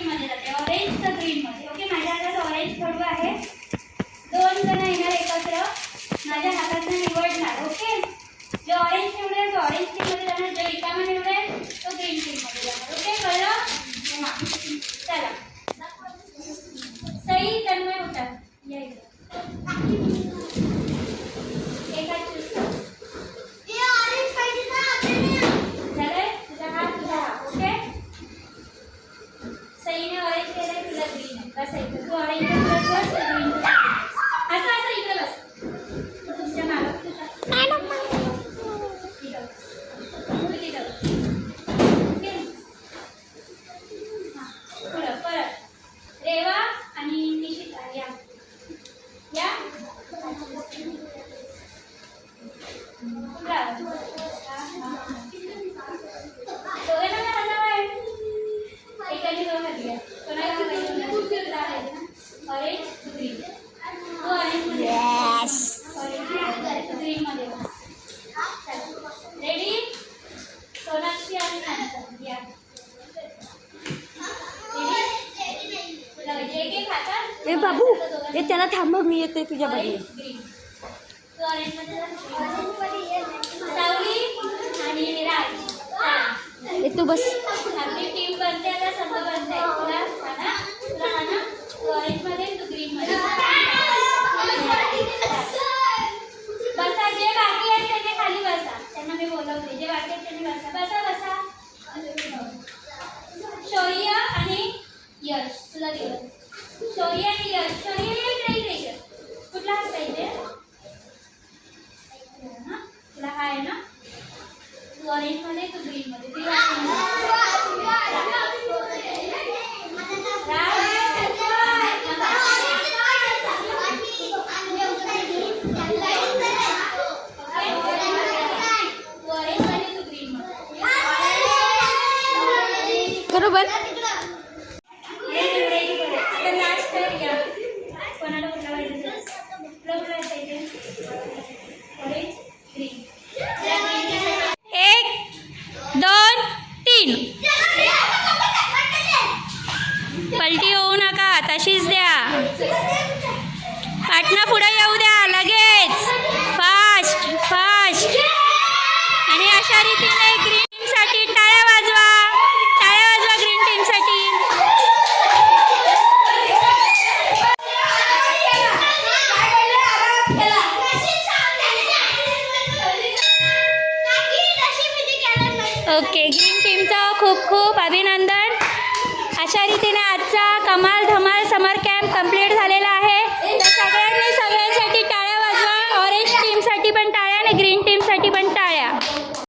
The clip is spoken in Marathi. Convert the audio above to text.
मध्ये जाते, ऑरेंज तर ग्रीन मध्ये. ओके, माझ्या हातात ऑरेंज खडू आहे. 2 जण येणार एकत्र, माझ्या हातातून निवडणार. ओके, जे ऑरेंज निवडेल तो ऑरेंज टीम मध्ये जाणार, जो रिकामा निवडेल तो ग्रीन टीम मध्ये जाणार. ओके, कळलं? चला, सई तन्मय उठा, या इकडे. एक हात चूज कर. झालंय? तुझा हात, तुझा हात. ओके, सईने ऑरेंज केलंय, तुला ग्रीन आहे. बसायचं, तू ऑरेंज बस, ग्रीन असं असं इकडे बस. तुमच्या मागं रेवा आणि निशिता या या दोघांना हलवा आहे. एकाने दोन हलव्या. कोणाला ऑरेंज ग्रीन. तू ऑरेंज मध्ये, ऑरेंज ग्रीन मध्ये. रेडी? सोनाक्षी आणि नंतर या. ए बाबू, ए त्याला थांबव, मी येते तुझ्या बरोबर. सावली आणि राज, ए तू बस. आपली टीम बनते आता, संघ बनते. तुला खाना, तुला खाना. तू ऑरेंज मध्ये, तू ग्रीन मध्ये. बसा, जे बाकी आहेत त्यांनी खाली बसा. त्यांना मी बोलवते, जे बाकी आहेत त्यांनी बसा. बसा बसा. शौर्य आणि यश, तुला दिलं. शौर्य आणि यश. शौर्य इकडे कुठला हात पाहिजे? तुला हा आहे ना? तू ऑरेंज मध्ये, तू ग्रीन मध्ये. बरोबर. कोणाला कुठला पाहिजे? कुठला पाहिजे? Orange green. 1 2 3. पलटी होऊ नका, तशीच द्या. पाटणा पुढे येऊ द्या लगेच. Fast fast. आणि अशा रीतीने ग्रीन टीमसाठी टाळ्या वाजवा. टाळ्या वाजवा ग्रीन टीमसाठी. ओके, ग्रीन टीमचं खूप खूप अभिनंदन. अशा रीतीने आजचा कमाल धमाल समर कॅम्प कंप्लीट झालेला आहे.